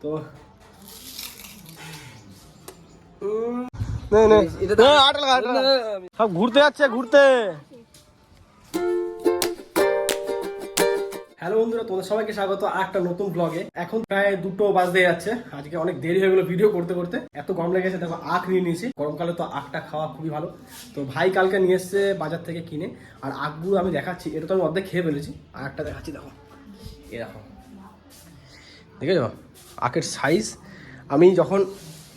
তো সব ঘুরতে যাচ্ছে ঘুরতে। হ্যালো বন্ধুরা, তোমাদের সবাইকে স্বাগত একটা নতুন ব্লগে। এখন প্রায় 2টো বাজতে যাচ্ছে। আজকে অনেক দেরি হয়ে গেলো ভিডিও করতে করতে, এত গরম লেগেছে। দেখো আখ নিয়ে নিয়েছি, গরমকালে তো আখটা খাওয়া খুবই ভালো। তো ভাই কালকে নিয়ে এসছে বাজার থেকে কিনে। আর আখগুলো আমি দেখাচ্ছি, এটা তো আমি অর্ধেক খেয়ে ফেলেছি। আর একটা দেখাচ্ছি, দেখো এরকম, দেখেছো আখের সাইজ। আমি যখন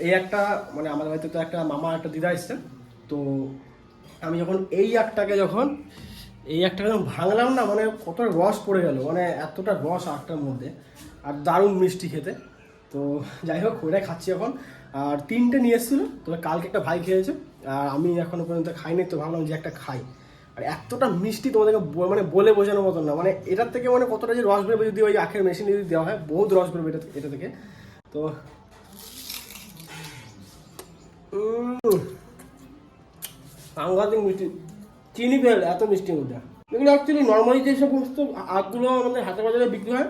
এই একটা মানে আমাদের বাড়িতে তো একটা মামা একটা দিদা এসছে, তো আমি যখন এই আখটাকে ভাঙলাম না, মানে কত রস পড়ে গেল, মানে এতটা রস আখটার মধ্যে, আর দারুণ মিষ্টি খেতে। তো যাই হোক, ওটাই খাচ্ছি এখন। আর 3টে নিয়ে এসেছিলো, তবে কালকে একটা ভাই খেয়েছে, আর আমি এখনো পর্যন্ত খাইনি। তো ভাবলাম যে একটা খাই। আর এতটা মিষ্টি তোমাদেরকে মানে বলে বোঝানোর মতন না, মানে এটার থেকে মানে কতটা যে রস বেরোবে যদি ওই আখের মেশিন যদি দেওয়া হয়, বহুত রস বেরোবে এটা থেকে। তো সাংঘাতিক মিষ্টি, চিনি ফেল এত মিষ্টির মধ্যে। এগুলো অ্যাকচুয়ালি নর্মালি যে সমস্ত আখগুলো আমাদের হাতে বাজারে বিক্রি হয়,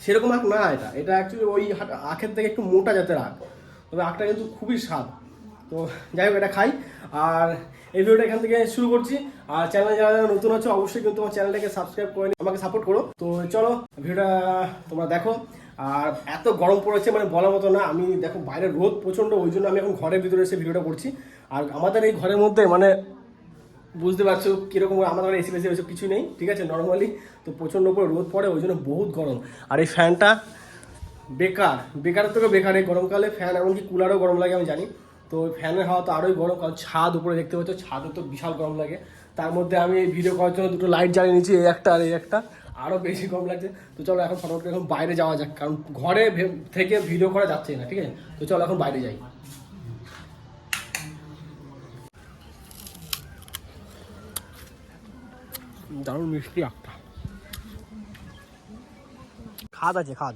সেরকম আখ না এটা। এটা অ্যাকচুয়ালি ওই আখের থেকে একটু মোটা জাতের আখ, তবে আখটা কিন্তু খুবই স্বাদ। তো যাই হোক, এটা খাই। আর এই ভিডিওটা এখান থেকে শুরু করছি। আর চ্যানেলে যারা নতুন আছে অবশ্যই কিন্তু আমার চ্যানেলটাকে সাবস্ক্রাইব করে আমাকে সাপোর্ট করো। তো চলো ভিডিওটা তোমরা দেখো। আর এত গরম পড়েছে মানে বলার মতো না। আমি দেখো বাইরে রোদ প্রচণ্ড, ওই জন্য আমি এখন ঘরের ভিতরে এসে ভিডিওটা করছি। আর আমাদের এই ঘরের মধ্যে মানে বুঝতে পারছো কীরকম, আমাদের এসি বেসি ওইসব কিছু নেই, ঠিক আছে, নর্মালি। তো প্রচণ্ড করে রোদ পড়ে, ওই জন্য বহুত গরম। আর এই ফ্যানটা বেকার থেকে বেকার। এই গরমকালে ফ্যান, এমনকি কুলারও গরম লাগে আমি জানি। তো ফ্যানের হাওয়া তো আরোই গরম, কারণ ছাদ উপরে দেখতে পাচ্ছ, ছাদে তো বিশাল গরম লাগে। তার মধ্যে আমি এই ভিডিও করার জন্য 2টো লাইট জ্বালিয়ে নিচ্ছি, এই একটা আর এই একটা, আরও বেশি গরম লাগছে। তো চলো এখন ফটোফট এখন বাইরে যাওয়া যাক, কারণ ঘরে থেকে ভিডিও করা যাচ্ছে না, ঠিক আছে। তো চলো এখন বাইরে যাই। দারুণ মিষ্টি আখটা। খাদ আছে, খাদ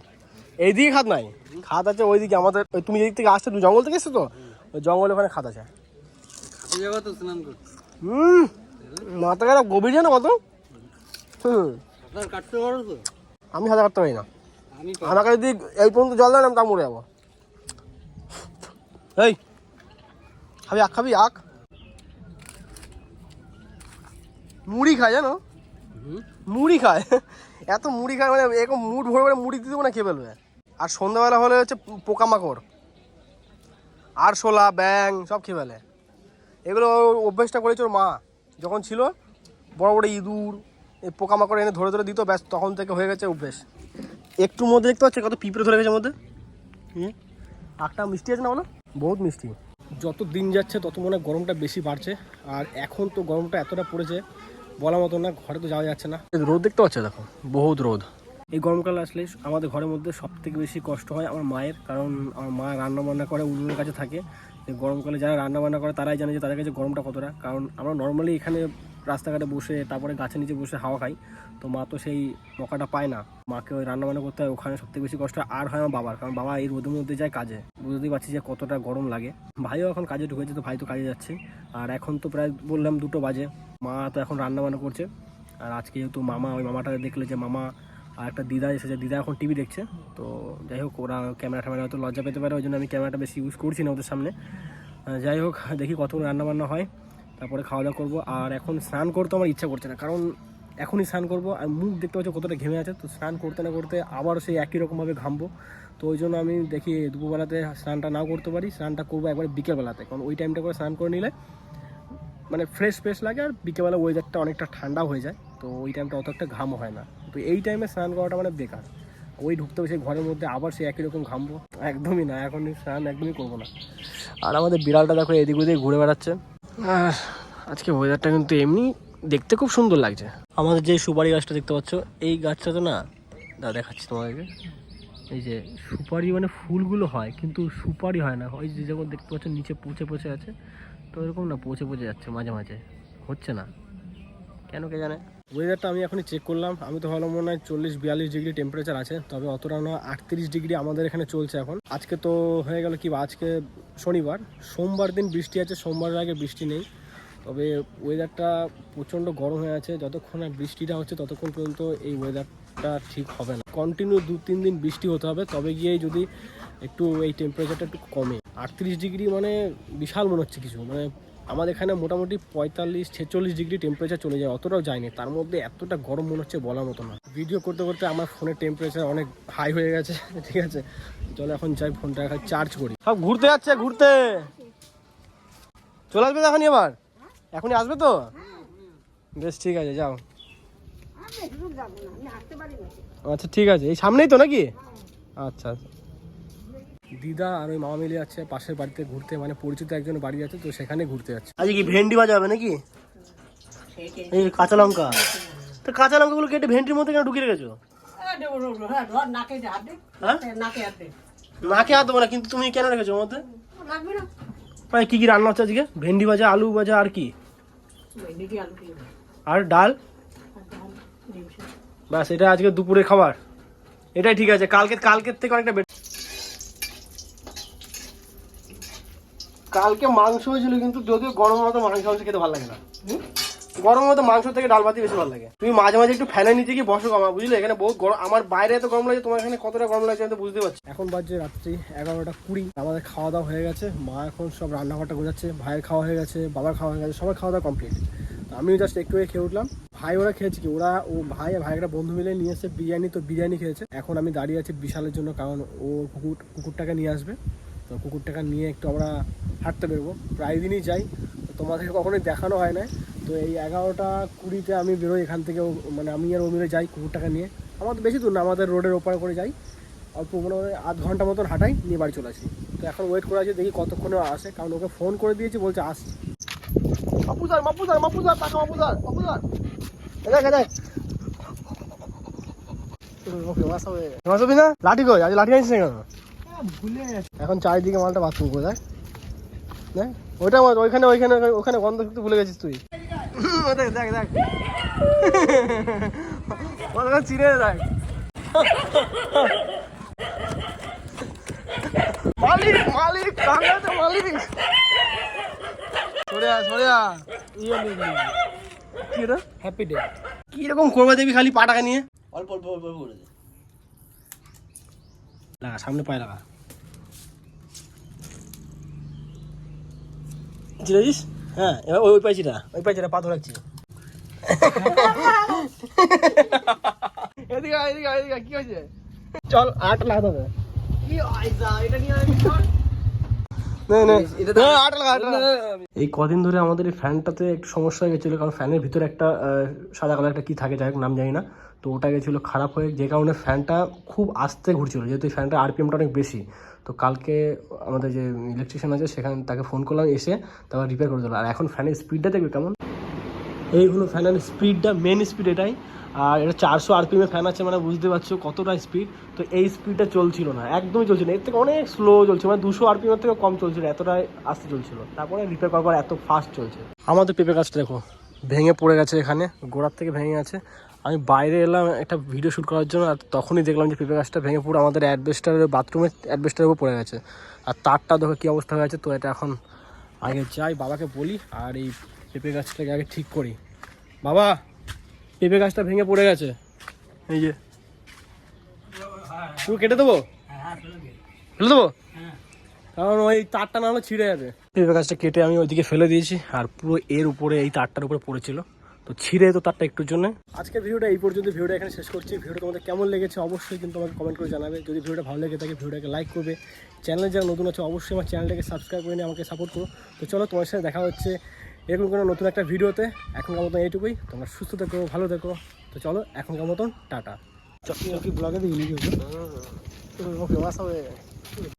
এইদিকে খাদ নাই, খাদ আছে ওইদিকে আমাদের। তুমি এদিক থেকে আসছো, তুমি জঙ্গল থেকে এসছো তো, ওই জঙ্গলে ওখানে খাদ আছে। মাথা খারাপ, গভীর জানো কত? আমি সাঁতার কাটতে পারি না। আমাকে যদি এই পর্যন্ত জল দেন আমি তা মরে যাবো। এই খাবি আখ, খাবি আখ? মুড়ি খায় জানো, মুড়ি খায়। এত মুড়ি খায়, মানে এরকম মুড ভরে ভরে মুড়ি দিতে না, খেয়ে ফেলবে। আর সন্ধ্যাবেলা হলে হচ্ছে পোকামাকড়, আরশোলা, ব্যাং সব খেয়ে ফেলে। এগুলো অভ্যেসটা করেছে ওর মা যখন ছিল। বড় বড় ইঁদুর, এই পোকামাকড় এনে ধরে ধরে দিত, ব্যাস তখন থেকে হয়ে গেছে অভ্যেস। একটু মধ্যে দেখতে পাচ্ছি কত পিঁপড়ে ধরে গেছে মধ্যে। আখটা মিষ্টি আছে না বলো, বহুত মিষ্টি। যত দিন যাচ্ছে তত মনে হয় গরমটা বেশি বাড়ছে। আর এখন তো গরমটা এতটা পড়েছে বলার মতো না, ঘরে তো যাওয়া যাচ্ছে না। রোদ দেখতে পাচ্ছ, দেখো বহুত রোদ। এই গরমকালে আসলে আমাদের ঘরের মধ্যে সব থেকে বেশি কষ্ট হয় আমার মায়ের, কারণ আমার মা রান্না বান্না করে, উনুনের কাছে থাকে। গরমকালে যারা রান্না বান্না করে তারাই জানে যে তাদের কাছে গরমটা কতটা। কারণ আমরা নর্মালি এখানে রাস্তাঘাটে বসে, তারপরে গাছের নিচে বসে হাওয়া খাই। তো মা তো সেই মকাটা পায় না, মাকে ওই রান্নাবান্না করতে হয়, ওখানে সবথেকে বেশি কষ্ট আর হয় আমার বাবার, কারণ বাবা এই রোদের মধ্যে যায় কাজে। বুঝতেই পারছি যে কতটা গরম লাগে। ভাইও এখন কাজে ঢুকেছে, তো ভাই তো কাজে যাচ্ছে। আর এখন তো প্রায় বললাম 2টো বাজে, মা তো এখন রান্নাবান্না করছে। আর আজকে যেহেতু মামা, ওই মামাটাকে দেখলে যে মামা আর একটা দিদা এসেছে, দিদা এখন টিভি দেখছে। তো যাই হোক, ওরা ক্যামেরা ট্যামেরা হয়তো লজ্জা পেতে পারে, ওই জন্য আমি ক্যামেরাটা বেশি ইউজ করছি না ওদের সামনে। যাই হোক, দেখি কতক্ষণ রান্নাবান্না হয়, তারপরে খাওয়া দাওয়া করবো। আর এখন স্নান করতে আমার ইচ্ছা করছে না, কারণ এখনই স্নান করবো আর মুখ দেখতে পাচ্ছি কতটা ঘেমে আছে। তো স্নান করতে না করতে আবার সেই একই রকমভাবে ঘামবো। তো ওই জন্য আমি দেখি দুপুরবেলাতে স্নানটা নাও করতে পারি, স্নানটা করবো একবারে বিকেলবেলাতে, কারণ ওই টাইমটা করে স্নান করে নিলে মানে ফ্রেশ লাগে। আর বিকেলবেলা ওয়েদারটা অনেকটা ঠান্ডা হয়ে যায়, তো ওই টাইমটা অত একটা ঘামও হয় না। তো এই টাইমে স্নান করাটা মানে বেকার, ওই ঢুকতে হবে সেই ঘরের মধ্যে, আবার সেই একই রকম ঘামবো, একদমই না, এখন স্নান একদমই করবো না। আর আমাদের বিড়ালটা দেখো এদিক ওদিক ঘুরে বেড়াচ্ছে। আর আজকে ওয়েদারটা কিন্তু এমনি দেখতে খুব সুন্দর লাগছে। আমাদের যে সুপারি গাছটা দেখতে পাচ্ছ, এই গাছটা তো না, দেখাচ্ছি তোমাদেরকে। এই যে সুপারি মানে ফুলগুলো হয়, কিন্তু সুপারি হয় না। ওই যে যখন দেখতে পাচ্ছ নিচে পচে আছে, তো এরকম না পচে যাচ্ছে মাঝে মাঝে, হচ্ছে না কেন কে জানে। ওয়েদারটা আমি এখনই চেক করলাম, আমি তো ভালো মনে হয় 40-42 ডিগ্রি টেম্পারেচার আছে, তবে অতটা না, 38 ডিগ্রি আমাদের এখানে চলছে এখন। আজকে তো হয়ে গেল কি, আজকে শনিবার, সোমবার দিন বৃষ্টি আছে, সোমবারের আগে বৃষ্টি নেই। তবে ওয়েদারটা প্রচণ্ড গরম হয়ে আছে, যতক্ষণ না বৃষ্টিটা হচ্ছে ততক্ষণ পর্যন্ত এই ওয়েদার এটা ঠিক হবে না। কন্টিনিউ 2-3 দিন বৃষ্টি হতে হবে, তবে গিয়ে যদি একটু এই টেম্পারেচারটা একটু কমে। 38 ডিগ্রি মানে বিশাল মনে হচ্ছে কিছু, মানে আমাদের এখানে মোটামুটি 45-46 ডিগ্রি টেম্পারেচার চলে যায়, অতটাও যায়নি, তার মধ্যে এতটা গরম মনে হচ্ছে বলার মতো না। ভিডিও করতে করতে আমার ফোনের টেম্পারেচার অনেক হাই হয়ে গেছে, ঠিক আছে চলো এখন যাই ফোনটা চার্জ করি। সব ঘুরতে যাচ্ছে, ঘুরতে চলে আসবে তো এখনই, আবার এখনই আসবে তো, বেশ ঠিক আছে যাও। আচ্ছা ঠিক আছে, এই সামনেই তো নাকি? আচ্ছা আচ্ছা। দিদা আর ওই মামা মিলে যাচ্ছে পাশের বাড়িতে ঘুরতে, মানে পরিচিত একজন বাড়ি আছে তো সেখানে ঘুরতে যাচ্ছে। আজকে কি ভেন্ডি ভাজা হবে নাকি? এই কাঁচা লঙ্কা, তো কাঁচা লঙ্কাগুলো কেটে ভেন্ডির মধ্যে কেন ঢুকিয়ে রেখেছো? নাকে হাত দেবো না, কিন্তু তুমি কেন রেখেছো ওর মধ্যে? মানে কি কি রান্না হচ্ছে আজকে? ভেন্ডি ভাজা, আলু ভাজা, আর কি? আর ডাল, ব্যাস এটা আজকে দুপুরে খাবার। এটাই ঠিক আছে, কালকের থেকে অনেকটা বেটার। কালকে মাংস হয়েছিল, কিন্তু যদিও গরমের মতো মাংস খেতে ভালো লাগে না। গরমের মতো মাংস থেকে ডাল ভাতই বেশি ভালো লাগে। তুমি মাঝে মাঝে একটু ফ্যানের নিচে গিয়ে বসো আমার, বুঝলে? এখানে বহুত গরম, আমার বাইরে এত গরম লাগে, তোমার এখানে কতটা গরম লাগছে আমি তো বুঝতে পারছি। এখন বাজছে রাত্রি 11:20, আমাদের খাওয়া দাওয়া হয়ে গেছে, মা এখন সব রান্নাঘরটা গোছাচ্ছে, ভাইয়ের খাওয়া হয়ে গেছে, বাবার খাওয়া হয়ে গেছে, সবার খাওয়া দাওয়া কমপ্লিট। আমিও জাস্ট একটু খেয়ে উঠলাম। ভাই ওরা খেয়েছে কি, ও ভাই একটা বন্ধু মিলে নিয়ে এসে বিরিয়ানি, তো বিরিয়ানি খেয়েছে। এখন আমি দাঁড়িয়ে আছি বিশালের জন্য, কারণ ও কুকুরটাকে নিয়ে আসবে, তো কুকুরটাকে নিয়ে একটু আমরা হাঁটতে বেরোবো। প্রায় দিনই যাই, তো তোমাদেরকে কখনোই দেখানো হয় না। তো এই 11:20 আমি বেরোই এখান থেকে, মানে আমি আর ও মিলে যাই কুকুরটাকে নিয়ে। আমাদের বেশি দূর না, আমাদের রোডের ওপারে করে যাই, অল্প মনে হয় আধ ঘন্টা মতন হাঁটাই, নিয়ে বাড়ি চলে আসি। তো এখন ওয়েট করে আছি, দেখি কতক্ষণে আসে, কারণ ওকে ফোন করে দিয়েছি, বলছে আসছি। মাপুজার টাকা মাপুজার না লাঠি কই, আজ লাঠি আনিস না কেন? ভুলে এখন চারিদিকে মালটা বাথরুম করে দেখ, ওইটা ওইখানে ওখানে গন্ধ শুনতে ভুলে গেছিস তুই। দেখ দেখ দেখ চিড়ে দেখ, মালিক মালিক মালিক হ্যাপি ডে। কিরকম করবে দেখবি, খালি পা টাকা নিয়ে অল্প অল্প অল্প করে দে, লাগা সামনে পায়ে লাগা, চিড়েছিস? হ্যাঁ এবার ওই পাইছিটা পা ধরাচ্ছি। এদিকে এদিকে কি হয়েছে? চল 8 লাখ হবে। এই কদিন ধরে আমাদের এই ফ্যানটাতে একটু সমস্যা হয়ে গেছিলো, কারণ ফ্যানের ভিতরে একটা সাদা কালার একটা কি থাকে, যাই হোক নাম জানি না, তো ওটা গেছিলো খারাপ হয়ে, যে কারণে ফ্যানটা খুব আস্তে ঘুরছিল, যেহেতু এই ফ্যানটা আরপিএমটা অনেক বেশি। তো কালকে আমাদের যে ইলেকট্রিশিয়ান আছে সেখানে তাকে ফোন করলাম, এসে তারপর রিপেয়ার করে দিল। আর এখন ফ্যানের স্পিডটা দেখবে কেমন, এই হলো ফ্যানের স্পিডটা, মেন স্পিড এটাই। আর এটা 400 আরপিএম ফ্যান আছে, মানে বুঝতে পারছো কতটা স্পিড। তো এই স্পিডটা চলছিল না, একদমই চলছিল না, এর থেকে অনেক স্লো চলছে, মানে 200 আরপিএম থেকে কম চলছিল, এতটাই আস্তে চলছিল। তারপরে রিপেয়ার করার পর এত ফাস্ট চলছে। আমাদের পেঁপে গাছটা দেখো ভেঙে পড়ে গেছে, এখানে গোড়ার থেকে ভেঙে গেছে। আমি বাইরে এলাম একটা ভিডিও শ্যুট করার জন্য, আর তখনই দেখলাম যে পেঁপে গাছটা ভেঙে পুরো আমাদের অ্যাডবেস্টারের বাথরুমের অ্যাডবেস্টারের উপর পড়ে গেছে। আর তারটা দেখো কী অবস্থা হয়ে গেছে। তো এটা এখন আগে যাই বাবাকে বলি, আর এই পেঁপে গাছটাকে আগে ঠিক করি। বাবা, পেঁপে গাছটা ভেঙে পড়ে গেছে, এই যে পুরো কেটে দেবো, ফেলে দেবো, কারণ ওই তারটা না হলে ছিঁড়ে যাবে। পেঁপে গাছটা কেটে আমি ওইদিকে ফেলে দিয়েছি, আর পুরো এর উপরে এই তারটার উপরে পড়েছিল, তো ছিঁড়ে তো তারটা একটুর জন্য। আজকের ভিডিওটা এই পর্যন্ত, ভিডিওটা এখানে শেষ করছি। ভিডিওটা তোমাদের কেমন লেগেছে অবশ্যই কিন্তু আমাকে কমেন্ট করে জানাবে। যদি ভিডিওটা ভালো লেগে থাকে ভিডিওটাকে লাইক করবে, চ্যানেলে যারা নতুন আছে অবশ্যই আমার চ্যানেলটাকে সাবস্ক্রাইব করে নিয়ে আমাকে সাপোর্ট করো। তো চলো, তোমার সাথে দেখা হচ্ছে এরকম কোনো নতুন একটা ভিডিওতে। এখনকার মতন এইটুকুই, তোমরা সুস্থ থেকো, ভালো থেকো। তো চলো এখনকার মতন টাটা। চকি ব্লগে দিই, ওকে